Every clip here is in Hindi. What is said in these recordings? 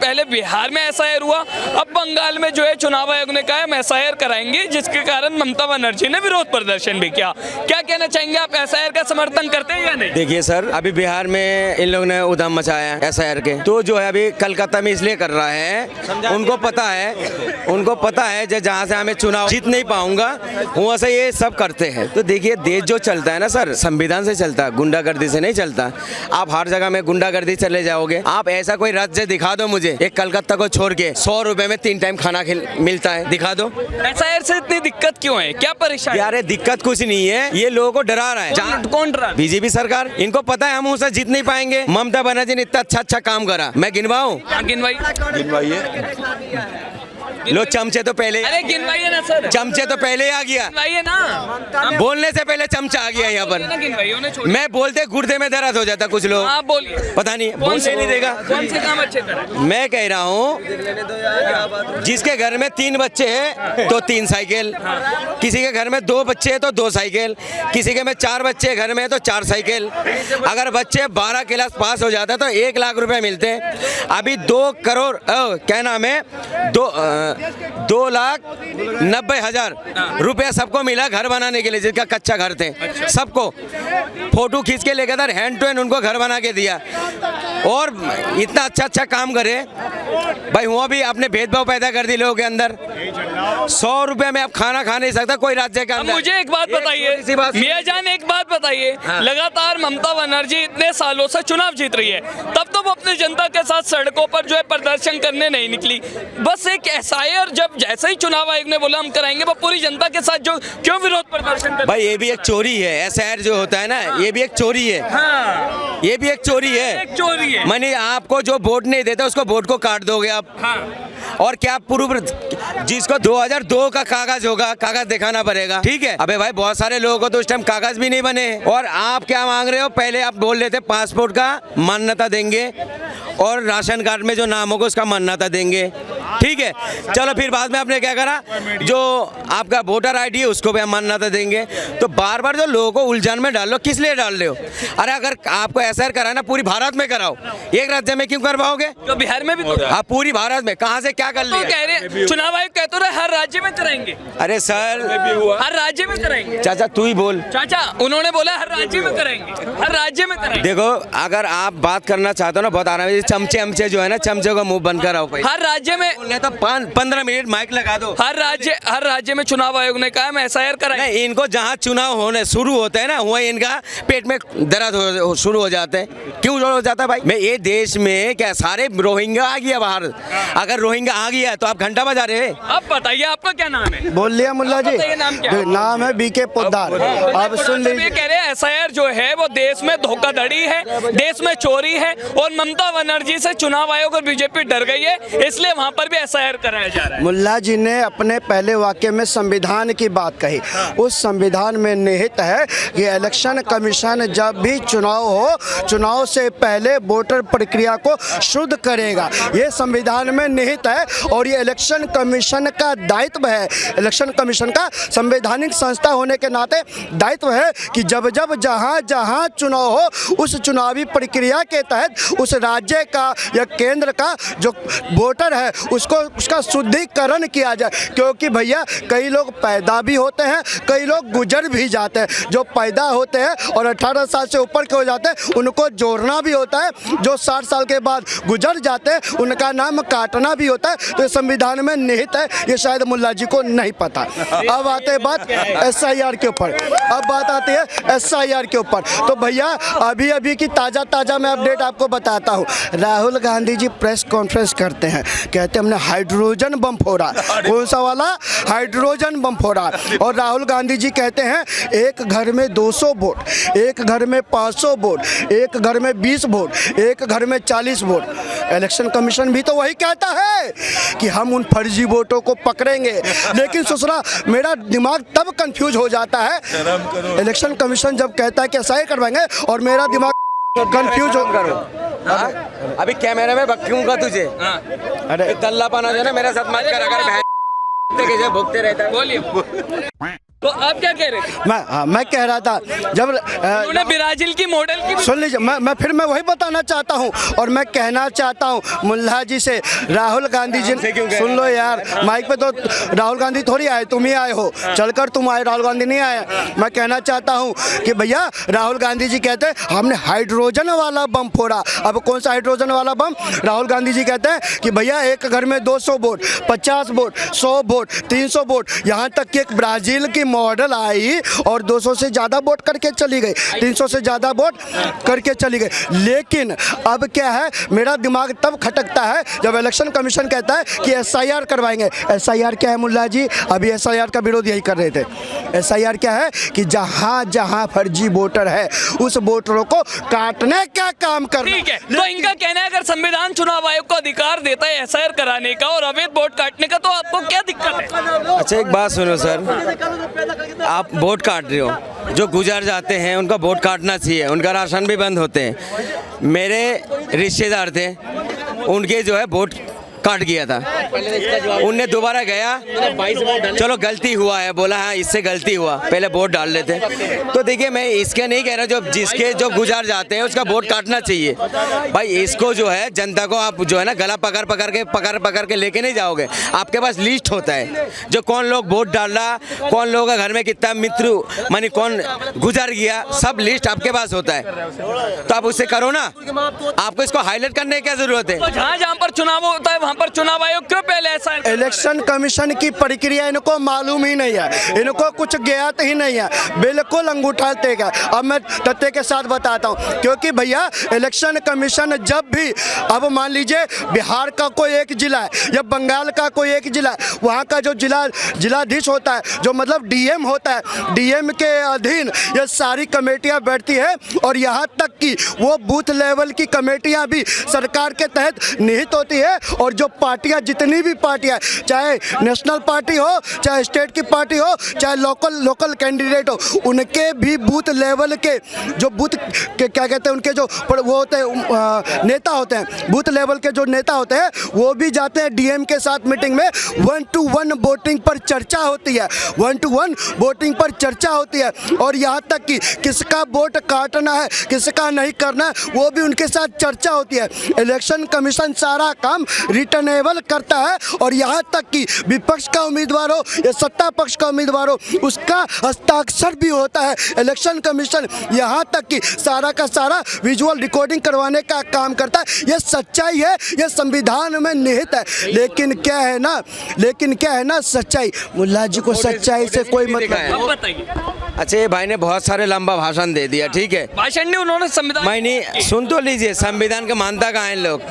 पहले बिहार में एसआईआर हुआ, अब बंगाल में जो है चुनाव आयोग ने कहा हम एसआईआर कराएंगे, जिसके कारण ममता बनर्जी ने विरोध प्रदर्शन भी किया। क्या कहना चाहेंगे आप, एसआईआर का समर्थन करते हैं या नहीं? देखिए सर, अभी बिहार में इन लोगों ने उधम मचाया है एसआईआर के, तो जो है अभी कलकत्ता में इसलिए कर रहा है, उनको पता है जहाँ से हमें चुनाव जीत नहीं पाऊंगा वहाँ से ये सब करते हैं। तो देखिए देश जो चलता है ना सर, संविधान से चलता है, गुंडागर्दी से नहीं चलता। आप हर जगह में गुंडागर्दी चले जाओगे। आप ऐसा कोई राज्य दिखा दो मुझे, एक कलकत्ता को छोड़ के 100 रुपए में 3 टाइम खाना मिलता है, दिखा दो। एसआईआर से इतनी दिक्कत क्यों है, क्या परेशानी? यार दिक्कत कुछ नहीं है, ये लोगों को डरा रहा है। कौन डरा? बीजेपी सरकार। इनको पता है हम उसे जीत नहीं पाएंगे। ममता बनर्जी ने इतना अच्छा काम करा, मैं गिनवाऊं? गिनवाइए। लो चमचे तो पहले, अरे गिनवाइए ना सर, चमचे तो पहले आ गया, गिनवाइए ना, बोलने से पहले चमचा आ गया यहाँ पर। मैं बोलते गुर्दे में दर्द हो जाता कुछ लोग। आप बोलिए, पता नहीं बोलने नहीं देगा। कौन से काम अच्छे करें? मैं कह रहा हूँ जिसके घर में 3 बच्चे हैं तो 3 साइकिल, किसी के घर में 2 बच्चे हैं तो 2 साइकिल, किसी के में 4 बच्चे घर में है तो 4 साइकिल। अगर बच्चे 12 क्लास पास हो जाता तो 1 लाख रुपए मिलते। अभी 2 करोड़ क्या नाम है, 2,90,000 रुपया सबको मिला घर बनाने के लिए, जिसका कच्चा घर थे सबको फोटो खींच के लेकर था, हैंड टू हैंड उनको घर बना के दिया। और इतना अच्छा काम करे भाई, हुआ भी आपने भेदभाव पैदा कर दी लोगों के अंदर। 100 रुपए में आप खाना खा नहीं सकता कोई राज्य के अंदर। मुझे एक बात बताइए मियां जान, एक बात बताइए, लगातार ममता बनर्जी इतने सालों से चुनाव जीत रही है, तब तो वो अपनी जनता के साथ सड़कों पर जो है प्रदर्शन करने नहीं निकली। बस एक एसआईआर जब जैसे ही चुनाव आयोग ने बोला हम कराएंगे, वो पूरी जनता के साथ जो क्यों विरोध प्रदर्शन कर? भाई ये भी एक चोरी है, एसआईआर जो होता है ना, ये भी एक चोरी है। हाँ, ये भी एक चोरी है, एक चोरी है। माने आपको जो वोट नहीं देता उसको वोट को काट दोगे आप। हाँ। और क्या पूर्व जिसको 2002 का कागज होगा, कागज दिखाना पड़ेगा, ठीक है। अबे भाई बहुत सारे लोगों को तो उस टाइम कागज भी नहीं बने। और आप क्या मांग रहे हो, पहले आप बोल रहे थे पासपोर्ट का मान्यता देंगे और राशन कार्ड में जो नाम होगा उसका मान्यता देंगे, ठीक है। चलो फिर बाद में आपने क्या करा, जो आपका वोटर आईडी है उसको भी हम मान्यता देंगे। तो बार बार जो लोगों को उलझन में डाल लो, किस लिए डाल रहे हो? अरे अगर आपको एसआईआर कराना पूरी भारत में कराओ, एक राज्य में क्यों करवाओगे? तो बिहार में भी तो आप पूरी भारत में कहाँ से क्या कर लिया? तो कह रहे चुनाव आयोग कहते रहे हर राज्य में कराएंगे। अरे सर हर राज्य में कराएंगे। चाचा तू ही बोल। चाचा उन्होंने बोला हर राज्य में कराएंगे, हर राज्य में कराएंगे। देखो अगर आप बात करना चाहते हो ना, बहुत आराम से चमचे जो है ना, चमचे का मुंह बंद कराओ। हर राज्य में तो 15 मिनट माइक लगा दो। हर राज्य में चुनाव आयोग ने कहा मैं एसआईआर कराएंगे। नहीं, इनको जहाँ चुनाव होने शुरू होते हैं ना, वहाँ इनका पेट में दर्द शुरू हो जाते हैं। क्यों हो जाता है भाई? मैं ये देश में क्या सारे रोहिंग्या आ गया बाहर? अगर रोहिंग्या आ गया तो आप घंटा बजा रहे हैं। अब बताइए आपका क्या नाम है? बोल लिया मुल्ला जी, नाम है बीके पोद्दार। अब सुन लीजिए, कह रहे हैं एसआईआर जो है वो देश में धोखाधड़ी है, देश में चोरी है, और ममता बनर्जी से चुनाव आयोग और बीजेपी डर गई है, इसलिए वहाँ पर भी एसआईआर कराया जा रहा है। मुल्ला जी ने अपने पहले वाक्य में संविधान की बात कही। उस संविधान में निहित है कि इलेक्शन कमीशन जब भी चुनाव हो, चुनाव से पहले वोटर प्रक्रिया को शुद्ध करेगा। ये संविधान में निहित है और ये इलेक्शन कमीशन का दायित्व है। इलेक्शन कमीशन का संवैधानिक संस्था होने के नाते दायित्व है कि जब जब जहाँ जहाँ चुनाव हो, उस चुनावी प्रक्रिया के तहत उस राज्य का या केंद्र का जो वोटर है उसको उसका शुद्धिकरण किया जाए। क्योंकि भैया कई लोग पैदा भी होते हैं, कई लोग गुजर भी जाते हैं। जो पैदा होते हैं और 18 साल से ऊपर के हो जाते हैं उनको जोड़ना भी होता है, जो 60 साल के बाद गुजर जाते हैं उनका नाम काटना भी होता है। तो संविधान में निहित है, ये शायद मुल्ला जी को नहीं पता। अब आते हैं बात एसआईआर के ऊपर, अब बात आती है एसआईआर के ऊपर। तो भैया अभी अभी की ताज़ा मैं अपडेट आपको बताता हूँ। राहुल गांधी जी प्रेस कॉन्फ्रेंस करते हैं, कहते हैं हमने हाइड्रोजन बम फोड़ा। कौन सा वाला? हाइड्रोजन बम फोड़ा। और राहुल गांधी जी कहते हैं एक घर में 200 वोट, एक घर में 500 वोट, एक घर में 20 वोट, एक घर में 40 वोट। इलेक्शन कमीशन भी तो वही कहता है कि हम उन फर्जी वोटों को पकड़ेंगे। लेकिन ससुरा मेरा दिमाग तब कंफ्यूज हो जाता है, इलेक्शन कमीशन जब कहता है कि ऐसा ही करवाएंगे और मेरा दिमाग कंफ्यूज हो। अभी कैमरे में बक्यूंगा तुझे। अरे दल्ला पाना जो ना मेरे साथ मत कर, अगर भूखते रहता है। बोलिए। तो आप क्या कह रहे थे? मैं कह रहा था जब उन्होंने ब्राजील की मॉडल की सुन लीजिए, मैं वही बताना चाहता हूँ और मैं कहना चाहता हूँ मुल्ला जी से, राहुल गांधी जी सुन लो यार, माइक पे तो राहुल गांधी थोड़ी आए, तुम ही आए हो, चलकर तुम आए, राहुल गांधी नहीं आए। मैं कहना चाहता हूँ कि भैया राहुल गांधी जी कहते हैं हमने हाइड्रोजन वाला बम फोड़ा। अब कौन सा हाइड्रोजन वाला बम? राहुल गांधी जी कहते हैं कि भैया एक घर में 200 वोट, 50 वोट, 100 वोट, 300 वोट, यहाँ तक कि एक ब्राजील की मॉडल आई और 200 से ज़्यादा वोट करके चली गई, 300 से ज़्यादा वोट करके चली गई। लेकिन अब क्या है, मेरा दिमाग तब खटकता है जब इलेक्शन कमीशन कहता है कि SIR करवाएंगे। SIR क्या है मुल्ला जी? अभी SIR का विरोध यही कर रहे थे। SIR क्या है कि जहाँ जहाँ फर्जी वोटर है उस वोटरों को काटने का काम करना। ठीक है, तो इनका कहना है अगर संविधान चुनाव आयोग को अधिकार देता है SIR कराने का और अवैध वोट काटने का, तो आपको क्या दिक्कत है? अच्छा एक बात सुनो सर, आप वोट काट रहे हो, जो गुजर जाते हैं उनका वोट काटना चाहिए, उनका राशन भी बंद होते हैं। मेरे रिश्तेदार थे, उनके जो है वोट काट गया था, उनने दोबारा गया, चलो गलती हुआ है, बोला हाँ इससे गलती हुआ, पहले वोट डाल लेते। तो देखिए मैं इसके नहीं कह रहा, जो जिसके जो गुजार जाते हैं उसका वोट काटना चाहिए भाई। इसको जो है जनता को आप जो है ना गला पकड़ के लेके नहीं जाओगे। आपके पास लिस्ट होता है जो कौन लोग वोट डाल रहा, कौन लोगों का घर में कितना मित्र मानी कौन गुजर गया, सब लिस्ट आपके पास होता है। तो आप उससे करो ना, आपको इसको हाईलाइट करने की क्या जरूरत है? तो जहाँ पर चुनाव होता है वहाँ पर चुनाव आयोग क्यों पहले ऐसा है? इलेक्शन कमीशन की प्रक्रिया इनको मालूम ही नहीं है, इनको कुछ ज्ञात ही नहीं है, बिल्कुल अंगूठा टेक है। अब मैं तथ्य के साथ बताता हूँ, क्योंकि भैया इलेक्शन कमीशन जब भी, अब मान लीजिए बिहार का कोई एक जिला है या बंगाल का कोई एक जिला है, वहाँ का जो जिलाधीश होता है, जो मतलब DM होता है, DM के अधीन ये सारी कमेटियाँ बैठती है और यहाँ तक कि वो बूथ लेवल की कमेटियाँ भी सरकार के तहत निहित होती है। और जो पार्टियां, जितनी भी पार्टियां, चाहे नेशनल पार्टी हो, चाहे स्टेट की पार्टी हो, चाहे लोकल कैंडिडेट हो, उनके भी बूथ लेवल के जो बूथ के क्या कहते हैं, उनके जो वो होते हैं नेता होते हैं, बूथ लेवल के जो नेता होते हैं, वो भी जाते हैं DM के साथ मीटिंग में। 1-to-1 वोटिंग पर चर्चा होती है, 1-to-1 वोटिंग पर चर्चा होती है। और यहाँ तक कि किसका वोट काटना है, किसका नहीं करना है, वो भी उनके साथ चर्चा होती है। इलेक्शन कमीशन सारा काम रिटर्नेबल करता है और यहाँ तक कि विपक्ष का उम्मीदवार हो या सत्ता पक्ष का उम्मीदवार हो, उसका हस्ताक्षर भी होता है। इलेक्शन कमीशन यहाँ तक कि सारा का सारा विजुअल रिकॉर्डिंग करवाने का काम करता है। ये सच्चाई है, ये संविधान में निहित है। लेकिन क्या है ना सच्चाई, मुल्ला जी को सच्चाई से कोई मतलब नहीं। अब बताइए। अच्छा ये भाई ने बहुत सारे लंबा भाषण दे दिया, ठीक है, भाषण नहीं, उन्होंने संविधान, मैं नहीं, सुन तो लीजिए, संविधान का मानता कहाँ है इन लोग।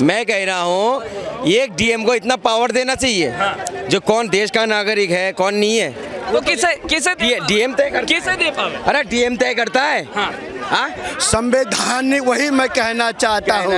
मैं कह रहा हूँ एक DM को इतना पावर देना चाहिए जो कौन देश का नागरिक है कौन नहीं है, तो किसे DM तय करता किसे दे पावे? अरे DM तय करता है। हाँ संवैधानिक, वही मैं कहना चाहता हूँ।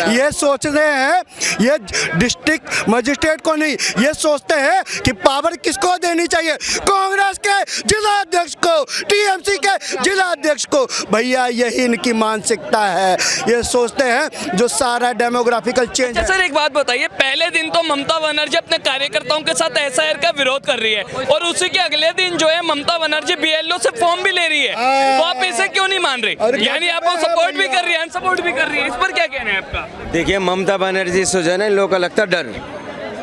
ये सोच रहे हैं, ये डिस्ट्रिक्ट मजिस्ट्रेट को नहीं, ये सोचते हैं कि पावर किसको देनी चाहिए, कांग्रेस के जिलाध्यक्ष को, TMC के जिलाध्यक्ष को। भैया यही इनकी मानसिकता है, ये सोचते हैं जो सारा डेमोग्राफिकल चेंज है। सर एक बात बताइए, पहले दिन तो ममता बनर्जी अपने कार्यकर्ताओं के साथ SIR का विरोध कर रही है और उसी के अगले दिन जो है ममता बनर्जी BLO से फॉर्म भी ले रही है, तो आप इसे क्यों नहीं मान रहे? यानी आप सपोर्ट भी कर रही है, अनसपोर्ट भी कर रही है, इस पर क्या कहना है आपका? देखिए ममता बनर्जी से जो है ना लोगों का लगता है डर।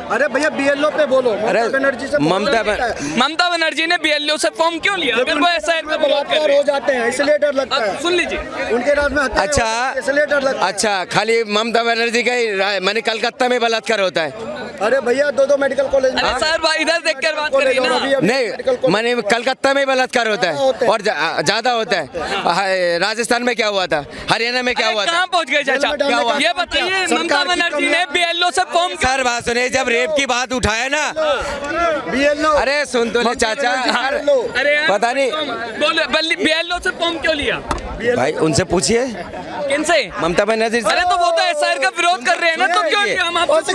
अरे भैया BLO पे बोलो, अरे बनर्जी से ममता बनर्जी ने BLO से फॉर्म क्यों लिया अगर वो SIR का विरोध कर रही है? हो जाते हैं इसलिए डर लगता है। सुन लीजिए, उनके राज में हत्या अच्छा इसलिए डर लगता है। अच्छा खाली ममता बनर्जी का ही मैंने कलकत्ता में बलात्कार होता है। अरे भैया 2 मेडिकल कॉलेज में, अरे सर भाई इधर देखकर बात करिए ना। नहीं मैंने कलकत्ता में बलात्कार होता है और ज्यादा होता है। राजस्थान में क्या हुआ था, हरियाणा में क्या हुआ था, कहाँ पहुँच गए चाचा? क्या हुआ? ये बताइए, ममता बनर्जी ने BLO से फॉर्म सर बात सुनिए, जब रेप की बात उठाया ना, BLO, अरे सुन तो ले चाचा, अरे यार, पता नहीं बोले BLO से फॉर्म क्यों लिया? भाई उनसे पूछिए, किनसे? ममता बनर्जी से। अरे तो वो तो SIR का विरोध कर रहे हैं ना, तो क्यों नहीं हम आपसे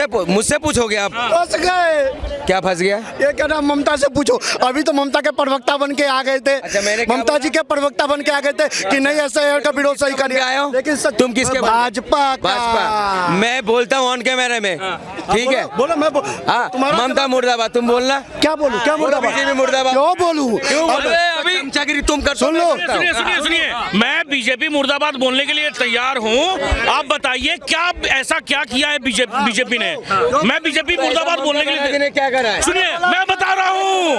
वो मुझसे पूछोगे आप? फंस गए। क्या फंस गया? ये क्या नाम, ममता से पूछो। अभी तो ममता के प्रवक्ता बन के आ गए थे। अच्छा, मैंने क्या ममता जी के प्रवक्ता बन के आ गए थे कि नहीं SIR का विरोध सही कर आए हो? लेकिन तुम किसके? भाजपा का। भाजपा। मैं बोलता हूँ ऑन कैमरे में, ठीक है बोलो मैं हाँ ममता मुर्दाबाद तुम बोलना क्या बोलूं क्या मुर्दाबाद बीजेपी मुर्दाबाद क्यों बोलूं अभी चमचागिरी तुम कर सुन लो सुनिए मैं बीजेपी मुर्दाबाद बोलने के लिए तैयार हूँ। आप बताइए क्या ऐसा क्या किया है बीजेपी ने? मैं बीजेपी मुर्दाबाद बोलने के लिए ने क्या करा है सुनिए मैं बता रहा हूँ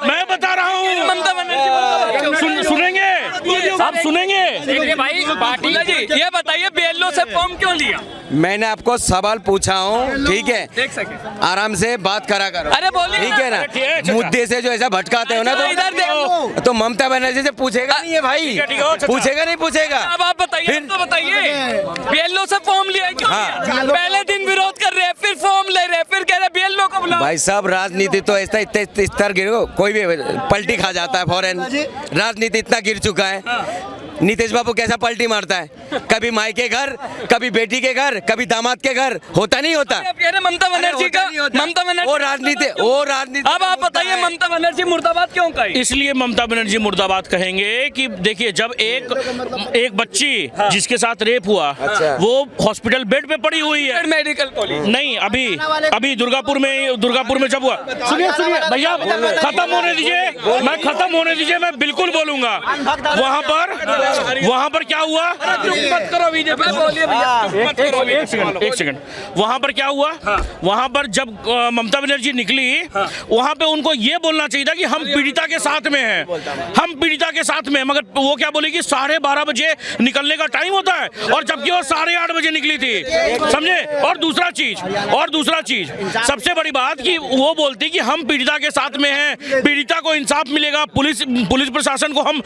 मैं बता रहा हूँ ममता बनर्जी सुनेंगे आप सुनेंगे भाई पाटिल जी ये बताइए बीएलओ से फॉर्म क्यों लिया? मैंने आपको सवाल पूछा हूँ ठीक है एक सेकंड आराम से बात करा करो अरे बोलिए ठीक है ठीक है, ना अच्छा। मुद्दे से जो ऐसा भटकाते हो ना अच्छा, इधर देखो। तो ममता बनर्जी से पूछेगा नहीं है भाई ठीक है, अच्छा। पूछेगा नहीं पूछेगा अब आप बताइए तो बताइए बीएलओ से फॉर्म लिया है क्यों हाँ। लिया? पहले दिन विरोध कर रहे हैं फिर फॉर्म ले रहे हैं फिर कह रहे हैं बीएलओ को बुलाओ। भाई साहब राजनीति तो ऐसा इतने स्तर गिरो कोई भी पलटी खा जाता है फौरन राजनीति इतना गिर चुका है नीतीश बाबू कैसा पलटी मारता है कभी माई के घर कभी बेटी के घर कभी दामाद के घर होता नहीं होता आप कह रहे हैं ममता बनर्जी का ममता बनर्जी वो राजनीति अब आप बताइए ममता बनर्जी मुर्दाबाद क्यों कही? इसलिए ममता बनर्जी मुर्दाबाद कहेंगे कि देखिए जब एक बच्ची जिसके साथ रेप हुआ वो हॉस्पिटल बेड पे पड़ी हुई है मेडिकल कॉलेज नहीं अभी दुर्गापुर में जब हुआ सुनिए भैया खत्म होने दीजिए मैं बिल्कुल बोलूंगा वहां पर क्या हुआ मत करो बीजेपी बोलिए भैया एक सेकंड वहां पर क्या हुआ वहां पर जब ममता बनर्जी निकली वहां पे उनको ये बोलना चाहिए था कि हम पीड़िता के साथ में हैं मगर वो क्या बोली कि 12:30 बजे निकलने का टाइम होता है और जबकि वो 8:30 बजे निकली थी समझे। और दूसरा चीज सबसे बड़ी बात कि वो बोलती कि हम पीड़िता के साथ में हैं पीड़िता को इंसाफ मिलेगा पुलिस प्रशासन को हम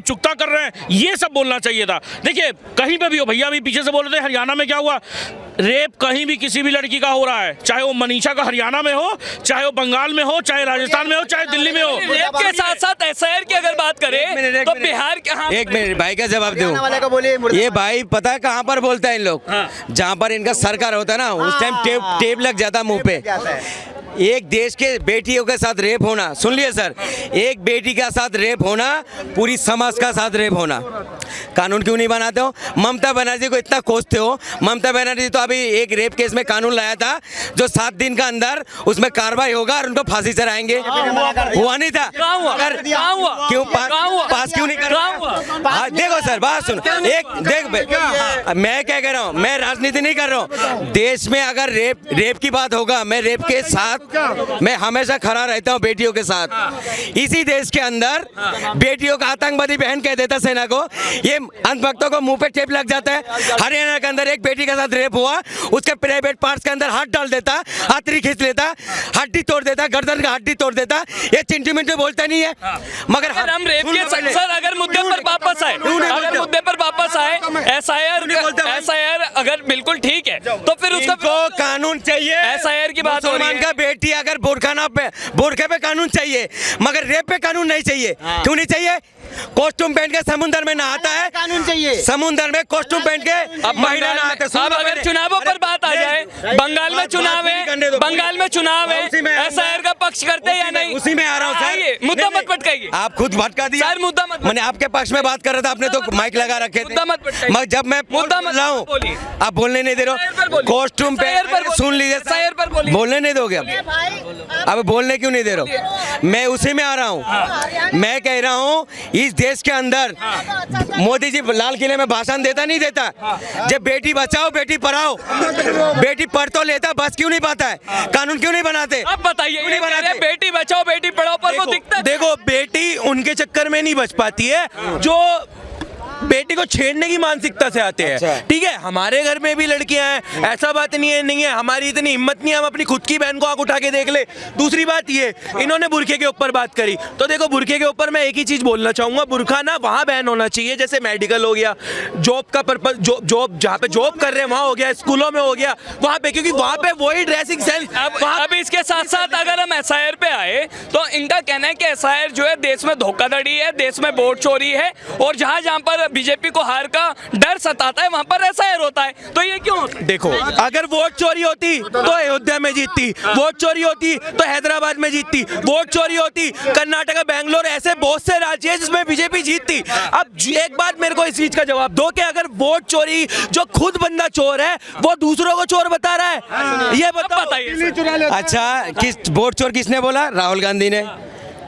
चुकता कर रहे हैं ये सब बोलना चाहिए था। देखिए कहीं पे भी हो भैया अभी पीछे से बोल रहे थे हरियाणा में क्या हुआ रेप कहीं भी किसी भी लड़की का हो रहा है चाहे वो मनीषा का हरियाणा में हो चाहे वो बंगाल में हो चाहे राजस्थान में हो चाहे दिल्ली में हो। रेप के साथ साथ एसआईआर की अगर बात करें तो बिहार के एक मिनट भाई का जवाब दूं ये भाई पता है कहाँ पर बोलता है इन लोग जहाँ पर इनका सरकार होता है ना उस टाइम टेप लग जाता है मुंह पे। एक देश के बेटियों के साथ रेप होना सुन लिए सर एक बेटी का साथ रेप होना पूरी समाज का साथ रेप होना कानून क्यों नहीं बनाते हो? ममता बनर्जी को इतना कोसते हो। ममता बनर्जी तो अभी एक रेप केस में कानून लाया था जो 7 दिन का अंदर उसमें कार्रवाई होगा और उनको फांसी चढ़ाएंगे हुआ नहीं था क्यों पास क्यों नहीं कर रहा? देखो सर बात सुन एक देख मैं क्या कह रहा हूँ मैं राजनीति नहीं कर रहा हूँ देश में अगर रेप की बात होगा मैं रेप के साथ मैं हमेशा खड़ा रहता हूँ बेटियों के साथ। इसी देश के अंदर बेटियों का आतंकवादी बहन कह देता सेना को ये अंधभक्तों को मुंह पे टेप लग जाता है। हरियाणा के अंदर एक बेटी के साथ रेप हुआ उसके प्राइवेट पार्ट्स के अंदर हाथ डाल देता हाथरी खींच लेता हड्डी तोड़ देता गर्दन का हड्डी तोड़ देता ये चिंटू मिंटू बोलता नहीं है मगर हम रेप के सर अगर मुद्दे पर वापस आए एसआईआर अगर बिल्कुल ठीक है तो फिर उसका कानून चाहिए। एसआईआर की बात हो रही है बेटी अगर बोरखा पे कानून चाहिए मगर रेप पे कानून नहीं चाहिए। क्यों नहीं चाहिए? कॉस्ट्यूम पहन के समुद्र में नहाता है कानून चाहिए समुद्र में कॉस्ट्यूम पहन के महिला नहाते। अब अगर चुनावों पर बात आ जाए बंगाल में चुनाव है एसआईआर का पक्ष करते हैं या नहीं उसी में आ रहा हूँ सर मुद्दा मत भटकाइए आप खुद भटका दिया सर मुद्दा मत मैंने आपके पक्ष में बात कर रहा था आपने तो माइक लगा रखे थे जब मैं मुद्दा मत रहा हूँ आप बोलने नहीं दे रहे हो कॉस्ट्यूम पहन सुन लीजिए बोलने नहीं दोगे अब बोलने क्यों नहीं दे रहे हो? मैं उसी में आ रहा हूँ मैं कह रहा हूँ इस देश के अंदर मोदी जी लाल किले में भाषण देता नहीं देता जब बेटी बचाओ बेटी पढ़ाओ बेटी पढ़ तो लेता बस क्यों नहीं पाता है कानून क्यों नहीं बनाते? अब बताइए नहीं बनाते बेटी बचाओ बेटी पढ़ाओ पर वो दिखता देखो बेटी उनके चक्कर में नहीं बच पाती है जो बेटी को छेड़ने की मानसिकता से आते हैं। ठीक है हमारे घर में भी लड़कियां हैं ऐसा बात नहीं है हमारी इतनी हिम्मत नहीं है हम अपनी खुद की बहन को आंख उठा के देख ले। दूसरी बात ये इन्होंने बुरखे के ऊपर बात करी तो देखो बुरखे के ऊपर मैं एक ही चीज बोलना चाहूंगा बुरखा ना वहाँ बैन होना चाहिए जैसे मेडिकल हो गया जॉब का पर्पज जॉब जहाँ पे जॉब कर रहे हैं वहाँ हो गया स्कूलों में हो गया वहाँ पे क्योंकि वहाँ पे वही ड्रेसिंग सेंस। अब इसके साथ साथ अगर हम एसआईआर पे आए तो इनका कहना है कि एसआईआर जो है देश में धोखाधड़ी है देश में वोट चोरी है और जहाँ जहाँ पर बीजेपी को हार का डर सताता है वहां पर एसआईआर होता है, तो ये क्यों होता है? देखो, अगर वोट चोरी होती तो अयोध्या में जीतती, वोट चोरी होती तो हैदराबाद में जीतती, वोट चोरी होती कर्नाटक, बेंगलोर, ऐसे बहुत से राज्य हैं जिसमें बीजेपी जीतती। अब एक बात मेरे को इस चीज का जवाब दो कि अगर वोट चोरी जो खुद बंदा चोर है वो दूसरों को चोर बता रहा है, ये बताइए। अच्छा, किस वोट चोर किसने बोला? राहुल गांधी ने।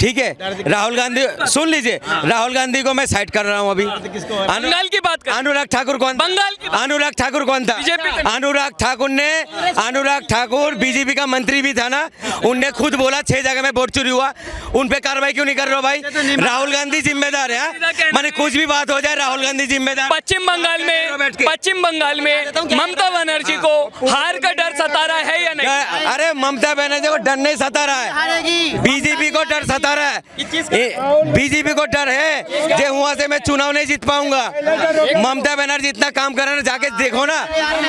ठीक है, राहुल गांधी, सुन लीजिए, राहुल गांधी को मैं साइड कर रहा हूं अभी। बंगाल की बात कर, अनुराग ठाकुर कौन? बंगाल की अनुराग ठाकुर कौन था? बीजेपी का। अनुराग ठाकुर बीजेपी का मंत्री भी था ना, उनने खुद बोला 6 जगह में वोट चोरी हुआ, उन पे कार्रवाई क्यों नहीं कर रहे हो भाई? राहुल गांधी जिम्मेदार है, माने कुछ भी बात हो जाए राहुल गांधी जिम्मेदार। पश्चिम बंगाल में ममता बनर्जी को हार का डर सता रहा है या नहीं? अरे ममता बनर्जी को डर नहीं सता रहा है, बीजेपी को डर सता रहा है। बीजेपी को डर है कि वहां से मैं चुनाव नहीं जीत पाऊंगा। ममता बनर्जी इतना काम कर रहा है, जाके देखो ना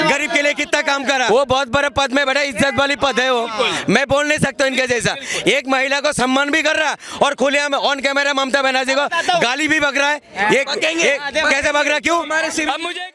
गरीब के लिए कितना काम करा। वो बहुत बड़े पद में बैठा, इज्जत वाली पद है वो, मैं बोल नहीं सकता इनके जैसा। एक महिला को सम्मान भी कर रहा और खुलेआम ऑन कैमरा ममता बनर्जी को गाली भी बक रहा है। कैसे बक रहा, क्यों? अब मुझे